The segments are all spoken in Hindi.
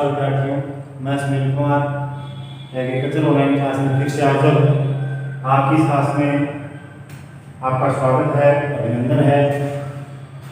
नमस्कार विद्यार्थियों, मैं Sunil Kumar agriculture online class में फिर से आप सब आपकी इस क्लास में आपका स्वागत है, अभिनंदन है।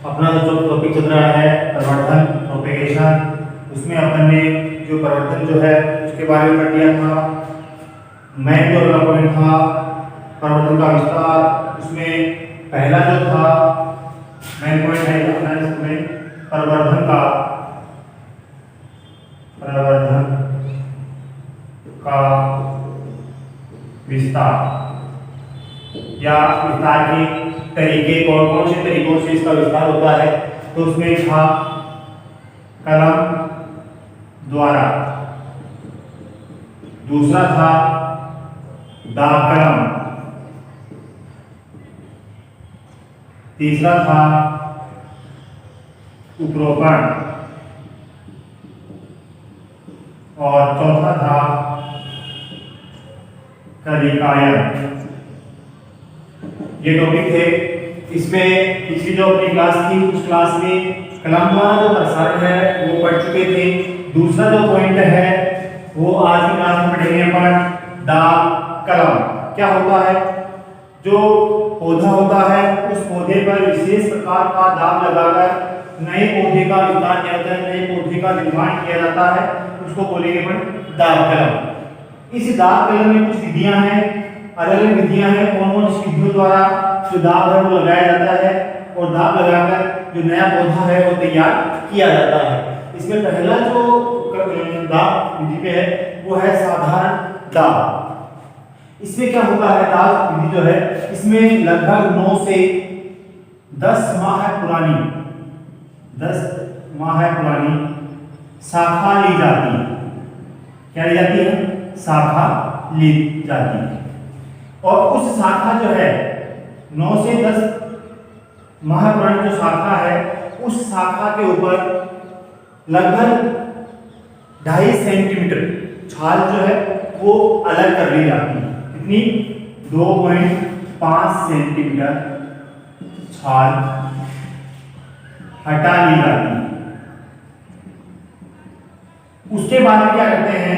अपना जो टॉपिक चल रहा है प्रवर्धन प्रोपेगेशन, उसमें अपन ने जो प्रवर्धन जो है उसके बारे में पढ़ लिया था। मेन जो अगला पॉइंट था प्रवर्धन का विस्तार, उसमें पहला जो था मेन पॉइंट है अपना इसमें प्रवर्धन का विस्तार या विस्तार के तरीके, कौन कौन से तरीकों से इसका विस्तार होता है। तो उसमें था कलम द्वारा, दूसरा था दाब कलम, तीसरा था उपरोपण और चौथा था कलिकायन। ये टॉपिक थे। इसमें पिछली जो अपनी क्लास थी उस क्लास में कलम द्वारा जो प्रसारण है वो पढ़ चुके थे। दूसरा जो पॉइंट है वो आज की क्लास में पढ़ेंगे अपन दाब कलम। क्या होता है, जो पौधा होता है उस पौधे पर विशेष प्रकार का दाब लगाकर नए पौधे का विस्तार किया जाता है, नए पौधे का निर्माण किया जाता है, उसको बोलेंगे अपन दाब कलम। इस दाब कलम में कुछ विधियां हैं, अलग अलग विधियां हैं। कौन कौन सी विधियों द्वारा जो दाब है वो लगाया जाता है और दाब लगाकर जो नया पौधा है वो तैयार किया जाता है। इसमें पहला जो दाब विधि पे है वो है साधारण दाब। इसमें क्या होता है, दाब विधि जो है इसमें लगभग 9 से 10 माह पुरानी शाखा ली जाती है। क्या ली जाती है? शाखा ली जाती है। और उस शाखा जो है 9 से 10 माह पुरानी जो शाखा है उस शाखा के ऊपर लगभग 2.5 सेंटीमीटर छाल जो है वो अलग कर ली जाती है। कितनी? 2.5 सेंटीमीटर छाल हटा ली जाती है। उसके बाद में क्या करते हैं,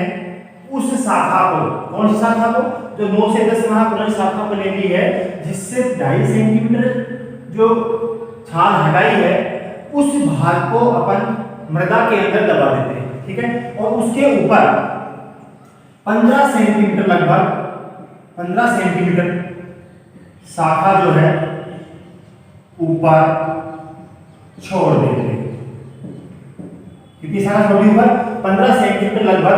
उस शाखा को, कौन सी शाखा को, जो 9 से 10 माह पुरानी शाखा को ले ली है, जिससे 2.5 सेंटीमीटर जो छाल हटाई है उस भाग को अपन मृदा के अंदर दबा देते हैं। ठीक है। और उसके ऊपर 15 सेंटीमीटर, लगभग 15 सेंटीमीटर शाखा जो है ऊपर छोड़ देते हैं। कितनी शाखा छोड़ी ऊपर? 15 सेंटीमीटर लगभग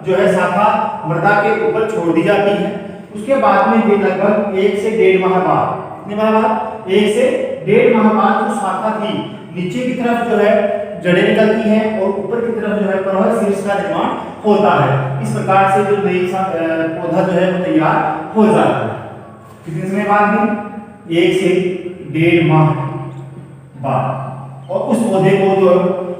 जो है शाखा मृदा के ऊपर छोड़ दी जाती है। उसके बाद में ये लगभग 1 से 1.5 माह बाद, कितने माह बाद? 1 से 1.5 माह बाद जो शाखा थी नीचे की तरफ जो है जड़ें निकलती हैं और ऊपर की तरफ जो है प्रवाह शीर्ष का निर्माण होता है। इस प्रकार से जो नई पौधा जो है वो तैयार हो जाता है। कितने समय बाद भी? 1 से 1.5 माह बाद। और उस पौधे को जो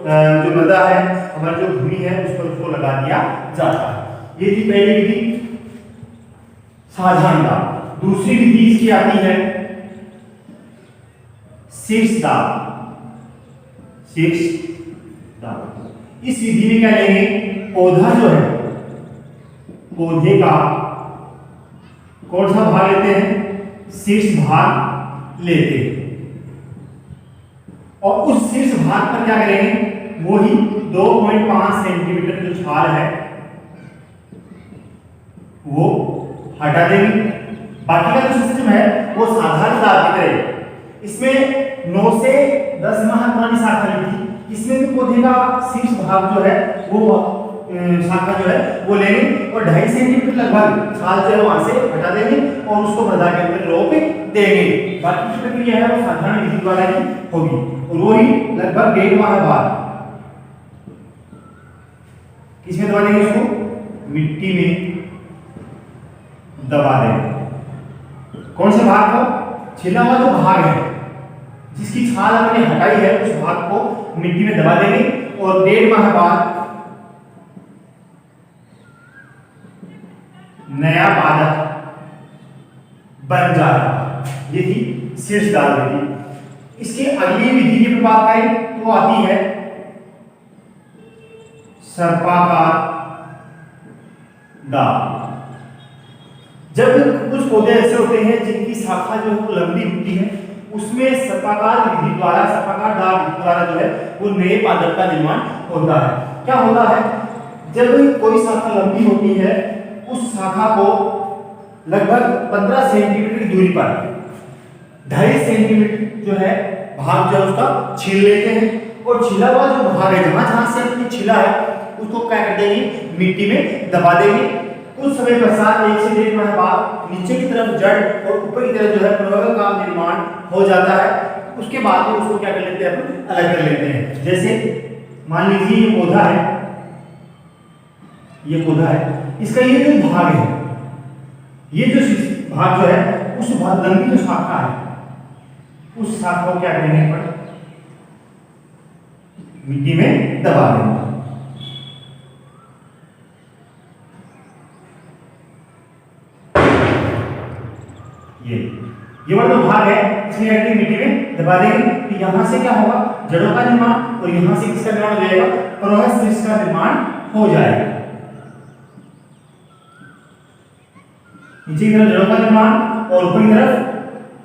मृदा है, हमारी जो भूमि है उस पर उसको लगा दिया जाता है। ये थी पहली विधि, साधारण दाब। दूसरी विधि इसकी आती है शीर्ष दाब। शीर्ष दाब, इस विधि में क्या लेंगे, पौधा जो है, पौधे का कौन सा भाग लेते हैं? शीर्ष भाग लेते हैं। और उस शीर्ष भाग पर क्या करेंगे, वो ही 2.5 सेंटीमीटर जो छाल है वो हटा देंगे। बाकी का जो सिस्टम है वो साधारण दाब की तरह। इसमें 9 से 10 माह पुरानी शाखा ली थी, इसमें भी पौधे का शीर्ष भाग जो है वो शाखा जो है वो लेंगे और 2.5 सेंटीमीटर लगभग छाल जो है वहां से हटा देंगे और उसको मृदा के अंदर रोप देंगे। बाकी जो प्रक्रिया है वो साधारण विधि द्वारा ही होगी और वो ही लगभग 1.5 माह बाद किसमें दबा देंगे, उसको मिट्टी में दबा देंगे। कौन से भाग को? छिला हुआ जो भाग है जिसकी छाल हमने हटाई है उस भाग को मिट्टी में दबा देंगे और 1.5 माह बाद नया पादप बन जाता। ये थी शीर्ष दाब विधि। इसकी अगली विधि की बात करें तो आती है सर्पाकार दाब। जब कुछ पौधे ऐसे होते हैं जिनकी शाखा जो है वो लंबी होती है, उसमें सर्पाकार विधि द्वारा, सर्पाकार दाब विधि द्वारा जो है वो नए पादप का निर्माण होता है। क्या होता है, जब कोई शाखा लंबी होती है, उस शाखा को लगभग 15 सेंटीमीटर की दूरी पर 2.5 सेंटीमीटर जो है भाग जो उसका छील लेते हैं, और छिला हुआ जो भाग है, जहां से अपनी छिला है, उसको क्या कर देंगे, मिट्टी में दबा देंगे। कुछ समय पश्चात 1 से 1.5 माह बाद नीचे की तरफ जड़ और ऊपर की तरफ जो है प्रवाह का निर्माण हो जाता है। उसके बाद में उसको क्या कर लेते हैं, अपन अलग कर लेते हैं। जैसे मान लीजिए ये पौधा है, ये पौधा है, इसका ये जो भाग है, ये जो भाग जो है, उस भाग लंबी जो शाखा है, उस शाखा को क्या करेंगे, पर मिट्टी में दबा देंगे। ये वाला जो भाग है, इसमें क्या मिट्टी में दबा देंगे, तो यहां से क्या होगा, जड़ों का निर्माण, और यहां से किसका निर्माण हो जाएगा, प्रवाह शीर्ष का निर्माण हो जाएगा। नीचे की तरफ जड़ों का निर्माण और ऊपर की तरफ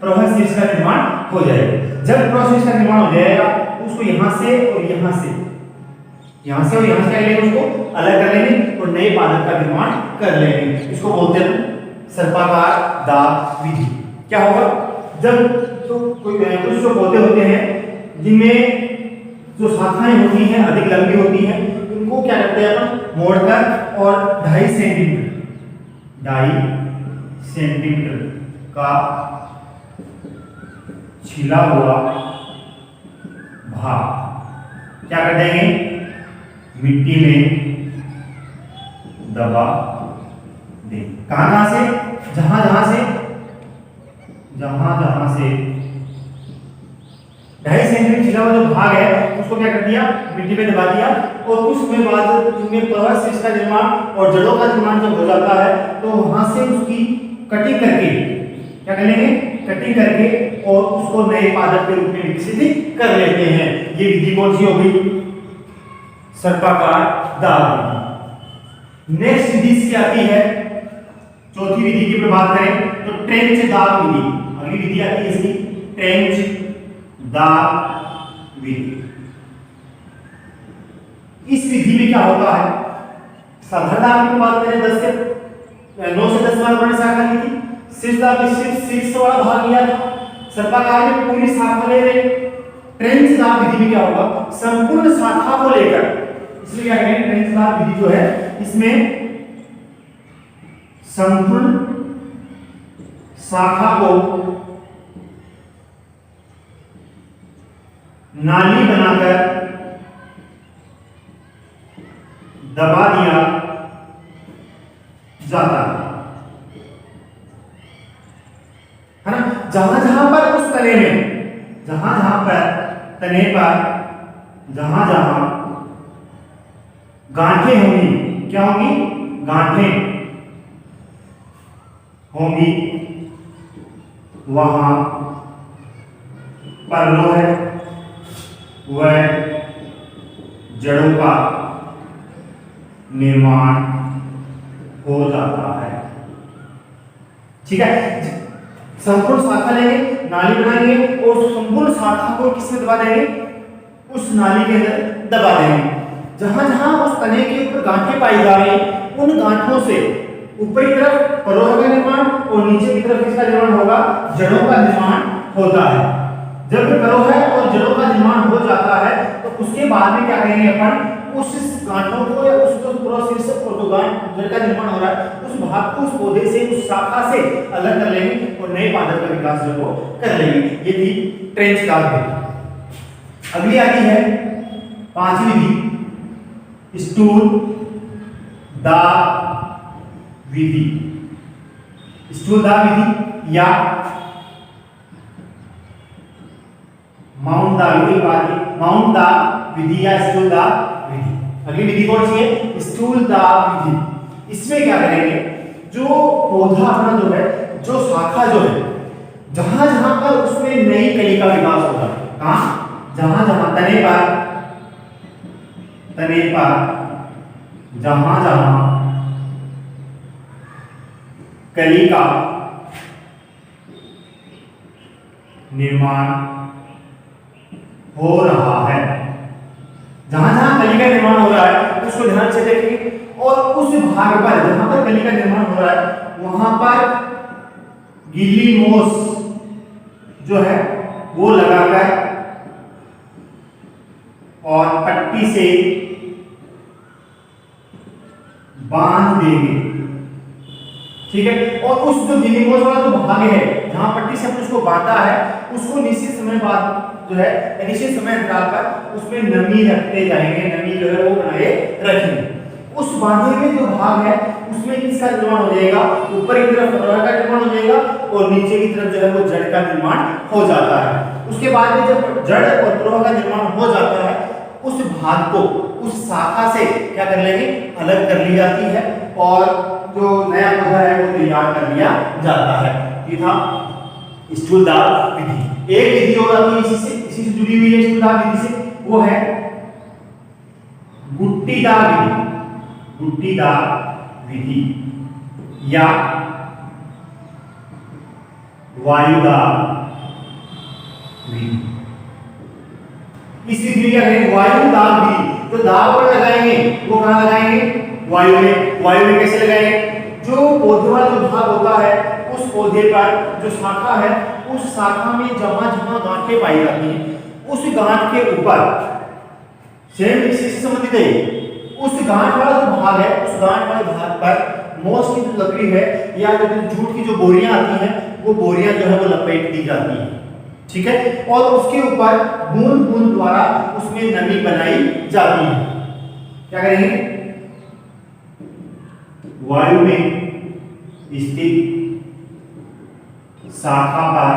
प्रवाह शीर्ष का निर्माण हो जाएगा। जब प्रवाह शीर्ष का निर्माण हो जाएगा, उसको यहां से और यहां से और यहां से क्या लेंगे, उसको अलग कर लेंगे और नए पादप का निर्माण कर लेंगे। इसको बोलते हैं सर्पाकार दाब विधि। क्या होगा, जब तो कुछ जो पौधे होते हैं जिनमें जो शाखाएं होती हैं अधिक लंबी होती हैं, उनको क्या करते हैं अपन मोड़कर और 2.5 सेंटीमीटर का छिला हुआ भाग क्या कर देंगे, मिट्टी में दबा देंगे। कहां से, जहां जहां से 2.5 सेंटीमीटर छिला हुआ जो भाग है, उसको क्या कर दिया, मिट्टी में दबा दिया, और कुछ समय बाद उनमें प्रवाह शीर्ष का निर्माण और जड़ों का निर्माण जब हो जाता है, तो वहां से उसकी कटिंग करके क्या कर लेंगे, कटिंग करके और उसको नए पादप के रूप में विकसित कर लेते हैं। ये विधि कौन सी हो गई, सर्पाकार दाब विधि। नेक्स्ट विधि इसकी आती है, चौथी विधि की बात करें तो ट्रेंच दाब विधि। अगली विधि आती है इसकी ट्रेंच दाब विधि। इस विधि में क्या होता है, साधारण दाब की बात करें 9 से 10 बार बड़ी शाखा ली थी, शीर्ष दाब में सिर्फ शीर्ष वाला भाग लिया था, सर्पाकार में पूरी शाखा ले रहे। ट्रेंच दाब विधि में क्या होगा, संपूर्ण शाखा को लेकर, इसलिए क्या कहेंगे ट्रेंच दाब विधि जो है, इसमें संपूर्ण शाखा को नाली बनाकर दबा दिया जाता है ना। जहां जहां पर उस तने में, जहां पर तने पर जहां गांठें होंगी, क्या होंगी, गांठें होंगी, वहां पर्लों है वह जड़ों का निर्माण हो जाता है। ठीक है, संपूर्ण शाखा लेंगे, नाली बनाएंगे और संपूर्ण शाखा को किसमें दबा देंगे, उस नाली के अंदर दबा देंगे। जहां जहां उस तने के ऊपर गांठें पाई जा रही, उन गांठों से ऊपर की तरफ परोह का निर्माण और नीचे की तरफ किसका निर्माण होगा, जड़ों का निर्माण होता है। जब परोह और जड़ों का निर्माण हो जाता है, तो उसके बाद में क्या करेंगे अपन, उस गांठों को या उस प्रोसेस से जड़ का निर्माण हो रहा है, उस भाग को, उस पौधे से, उस शाखा से अलग कर लेंगे और नए पादप का विकास जो वो कर लेंगे। ये थी ट्रेंच दाब विधि। अगली आती है 5वीं विधि, स्टूल दाब विधि। स्टूल दाब विधि या माउंट दाब विधि, माउंट दाब विधि या स्टूल दाब विधि। अगली विधि कौन सी है, स्टूल दाब विधि। इसमें क्या करेंगे, जो पौधा अपना जो है, जो शाखा जो है, जहां जहां पर उसमें नई कली का विकास होगा, कहां, जहां जहां तने पर जहां जहां कली का निर्माण हो रहा है, जहां जहां कली का निर्माण हो रहा है उसको ध्यान से देखिए, और उस भाग पर जहां पर कली का निर्माण हो रहा है वहां पर गीली मोस जो है वो लगाकर और पट्टी से बांध देंगे, ठीक है। और उस जो गीली मोस वाला जो भाग है जहां पट्टी से हमने उसको बांधा है उसको निश्चित समय बाद जो है निश्चित समय अंतराल पर उसमें नमी रखते जाएंगे, नमी जो है वो बनाए रखेंगे। उस बांधे में जो भाग है उसमें किसका निर्माण हो जाएगा, ऊपर की तरफ प्रवाह का निर्माण हो जाएगा और नीचे की तरफ जो है वो जड़ का निर्माण हो जाता है। उसके बाद में जब जड़ और प्रवाह का निर्माण हो जाता है उस भाग को उस शाखा से क्या कर लेंगे, अलग कर ली जाती है और जो नया पौधा है वो तैयार कर लिया जाता है। ये था स्थूलदार विधि। एक विधि और आती है इसी से जुड़ी हुई है स्थूलदार विधि से, वो है गुट्टीदार विधि। गुट्टीदार विधि या वायुदार विधि। इस विधि क्या करेंगे, वायुदार विधि। तो दाब पर लगाएंगे वो कहां लगाएंगे, वायु में। वायु में कैसे लगाएंगे, जो पौधे वाला जो भाग होता है उस पौधे पर जो शाखा है उस शाखा में जहां जहां गांठें पाई जाती हैं उस गांठ के ऊपर सेम इसी से संबंधित है उस गांठ वाला जो भाग है उस गांठ वाले भाग पर मोस की जो लकड़ी है या जो जूट की जो बोरियां आती हैं वो बोरियां जो है वो लपेट दी जाती हैं, ठीक है। और उसके ऊपर बूंद बूंद द्वारा उसमें नमी बनाई जाती है। क्या करेंगे, वायु में स्थित शाखा पर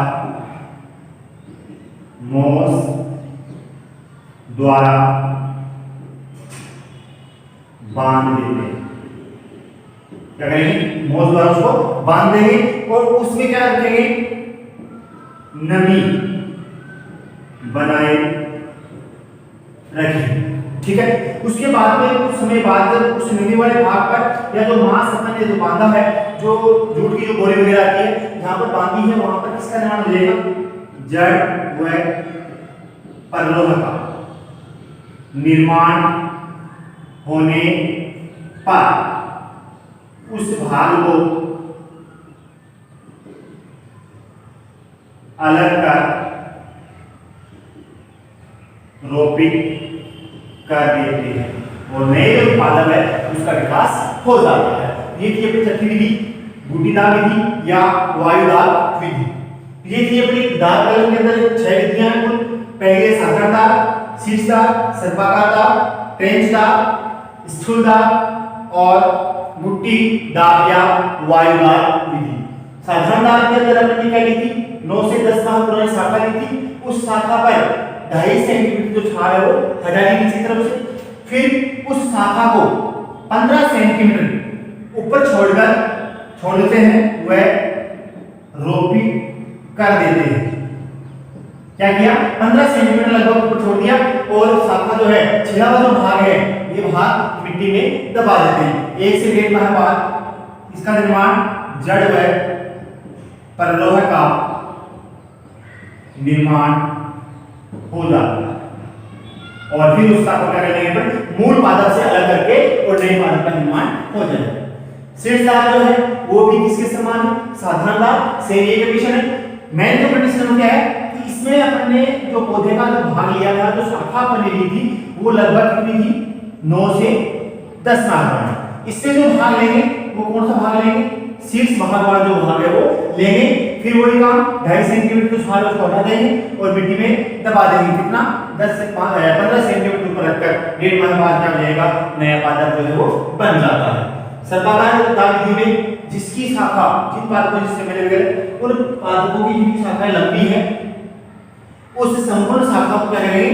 मोस द्वारा बांध देते हैं। क्या करेंगे, मोस द्वारा उसको बांध देंगे और उसमें क्या रखेंगे, नमी बनाए रखेंगे, ठीक है। उसके बाद में कुछ समय बाद उस नमी वाले भाग पर या जो मांस अपने जो बांधा है, जो जूट की जो बोरी वगैरह आती है जहां पर बांधी है वहां पर किसका निर्माण हो जाएगा, जड़ व परलोह का निर्माण होने पर उस भाग को अलग कर रोपित कर देते हैं और नए जो पादप है उसका विकास हो जाता है। ये थी अपनी छठी विधि, गुट्टीदार विधि या वायुदार विधि। ये थी अपनी दार कलम के अंदर 6 विधियां हैं कुल। पहले साधारणदार, शीर्षदार, सर्पाकारदार, ट्रेंचदार, स्थूलदार और गुट्टीदार या वायुदार विधि। साधारणदार के अंदर हमने क्या ली थी, 9 से 10 साल पुरानी शाखा ली थी, उस शाखा पर 2.5 सेंटीमीटर जो छाल है वो हटा दी किसी तरफ से, फिर उस शाखा को 15 सेंटीमीटर ऊपर छोड़ देते हैं, वह रोपित कर देते हैं। क्या किया, 15 सेंटीमीटर लगभग ऊपर छोड़ दिया और शाखा जो है छिला हुआ जो भाग है ये भाग मिट्टी में दबा देते हैं। 1 से 1.5 माह बाद इसका निर्माण जड़ व परलोह का निर्माण हो जाता है और फिर उसका क्या करेंगे पर मूल पादप से अलग करके और नए पादप का निर्माण हो जाएगा। शीर्षदार जो है वो भी किसके समान है, साधारणदार से ये कंडीशन है। मेन जो कंडीशन क्या है कि इसमें अपने जो पौधे का जो भाग लिया था, जो शाखा अपने ली थी वो लगभग कितनी थी, 9 से 10 नार्मल। इससे जो भाग लेंगे वो कौन सा भाग लेंगे, शीर्ष भाग वाला जो भाग है वो लेंगे, फिर वही काम 2.5 सेंटीमीटर जो छाल उसको हटा देंगे और मिट्टी में दबा देंगे। कितना, 10 से 15 सेंटीमीटर ऊपर रखकर 1.5 माह बाद क्या मिलेगा, नया पादप जो है वो बन जाता है। सर्पाकार विधि में जिसकी शाखा, जिन पादपों जिससे मिले गए उन पादपों की जिनकी शाखाएं लंबी है उस संपूर्ण शाखा को क्या करेंगे,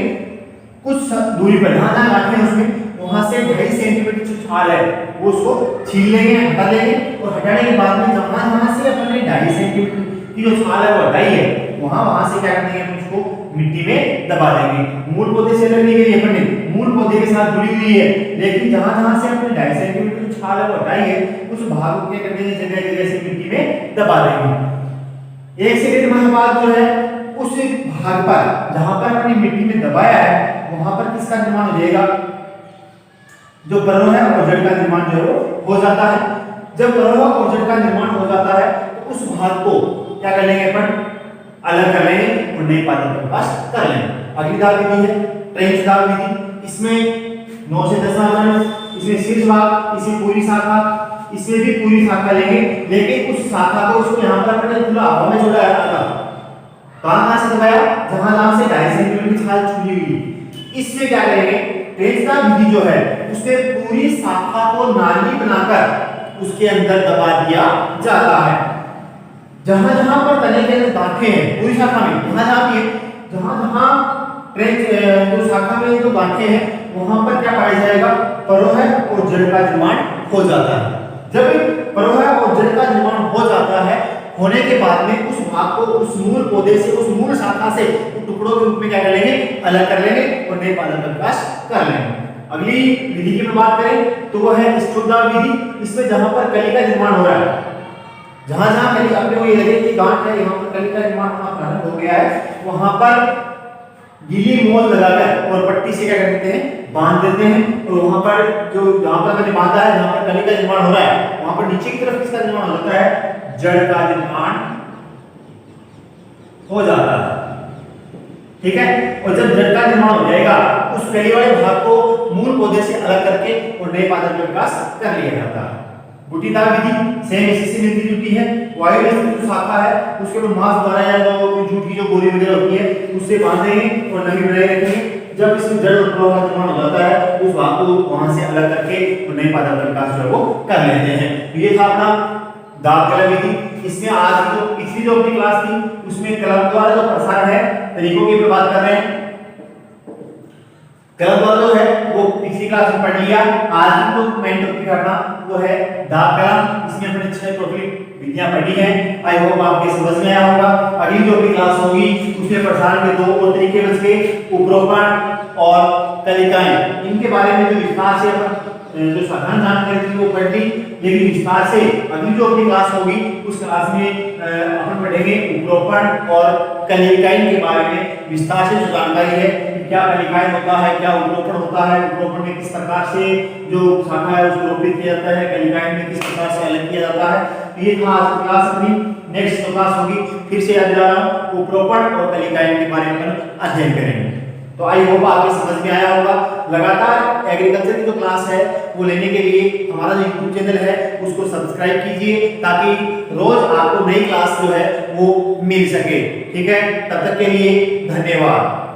कुछ दूरी पर जहां गांठें उसमें वहां से 2.5 सेंटीमीटर जो छाल है वो उसको छील लेंगे, हटा लेंगे और हटाने के बाद में जहां से अपने 2.5 सेंटीमीटर की जो छाल है वो हटाई है, वहां से क्या कर देंगे अपन उसको मिट्टी में दबा देंगे। मूल पौधे से अलग नहीं करी अपन ने, मूल पौधे के साथ जुड़ी हुई है, लेकिन जहां जहां से अपने 2.5 सेंटीमीटर की छाल है वो हटाई है, उस भाग को क्या कर देंगे जगह जगह से मिट्टी में दबा देंगे। 1 से 1.5 माह बाद जो है उस भाग पर जहां पर अपनी मिट्टी में दबाया है वहां पर किसका निर्माण हो जाएगा, जो परव है और जड़ का निर्माण जो है वो हो जाता है। जब परव और जड़ का निर्माण हो जाता है तो उस भाग को क्या कर लेंगे अपन, अलग कर लेंगे और नए पादप प्रकाश कर लेंगे। अगली दाल विधि है ट्रेंच दाल विधि। इसमें 9 से 10 आंकड़े, इसमें शीर्ष भाग, इसमें पूरी शाखा, इसमें भी पूरी शाखा लेंगे, लेकिन उस शाखा को उसको यहाँ पर अपने खुला हवा में जोड़ा था, कहां से दबाया, जहां जहां से 2.5 सेंटीमीटर की छाल छुई हुई। इसमें क्या करेंगे, ट्रेंच दाल विधि जो है उससे पूरी शाखा को नाली बनाकर उसके अंदर दबा दिया जाता है। जहां जहां पर तने के गांठें हैं पूरी शाखा में, जहां जहां ट्रेंच जो शाखा में जो गांठें हैं वहां पर क्या पाया जाएगा, परोह और जड़ का निर्माण हो जाता है। जब परोह और जड़ का निर्माण हो जाता है, होने के बाद में उस भाग को उस मूल पौधे से, उस मूल शाखा से टुकड़ों के रूप में क्या कर लेंगे, अलग कर लेंगे और नए पादप प्रकाश कर लेंगे। अगली विधि की बात करें तो वह है स्तूपदाल विधि। इसमें जहां पर कली का निर्माण हो रहा है, जहां जहां कली अपने को ये लगे कि गांठ है, यहाँ पर कली का निर्माण होना प्रारंभ हो गया है, वहां पर गीली मोल लगाकर और पट्टी से क्या करते हैं, बांध देते हैं। और वहां पर जो जहां पर मैंने बांधा है, जहां पर कली का निर्माण हो रहा है, वहां पर नीचे की तरफ किसका निर्माण हो जाता है, जड़ का निर्माण हो जाता है। ठीक है, और जब जड़ का निर्माण हो जाएगा उस कली वाले भाग को मूल पौधे से अलग करके और नए पादप का विकास कर लिया जाता है। बूटीदार विधि सेम इसी से मिलती जुलती है। वायु जो शाखा है उसके ऊपर मांस द्वारा या जो जूट की जो गोली वगैरह होती है उससे बांधेंगे और नमी बनाए रखेंगे। जब इसमें जड़ और प्रवाह निर्माण हो जाता है उस भाग को वहां से अलग करके और नए पादप का विकास जो है वो कर लेते हैं। ये था अपना दाब कला विधि। इसमें आज की जो पिछली जो अपनी क्लास थी उसमें कलम द्वारा जो प्रसारण है तरीकों की बात कर रहे हैं। कलम द्वारा जो है वो पिछली क्लास में पढ़ लिया। आज की जो मेन टॉपिक करना वो है दाब कलम। इसमें हमने 6 टॉपिक विधियां पढ़ी हैं। आई होप आपके समझ में आया होगा। अगली जो अपनी क्लास होगी उसमें प्रसारण के 2 और तरीके बच गए, उपरोपण और कलिकाएं। इनके बारे में जो विस्तार से जो साधारण जानकारी थी वो पढ़ ली, लेकिन विस्तार से अगली जो अपनी क्लास होगी उस क्लास में अपन पढ़ेंगे उपरोपण और कलिकाएं के बारे में विस्तार से जो जानकारी है कि क्या कलिकाएं होता है, क्या उपरोपण होता है, उपरोपण में किस प्रकार से जो शाखा है उसको रोपित किया जाता है, कलिकाएं में किस प्रकार से अलग किया जाता है। ये था आज की क्लास अपनी। नेक्स्ट जो क्लास होगी फिर से याद दिला रहा हूं, उपरोपण और कलिकाएं के बारे में अध्ययन करेंगे। तो आई होप आपको समझ में आया होगा। लगातार एग्रीकल्चर की जो क्लास है वो लेने के लिए हमारा जो यूट्यूब चैनल है उसको सब्सक्राइब कीजिए ताकि रोज आपको नई क्लास जो है वो मिल सके। ठीक है, तब तक के लिए धन्यवाद।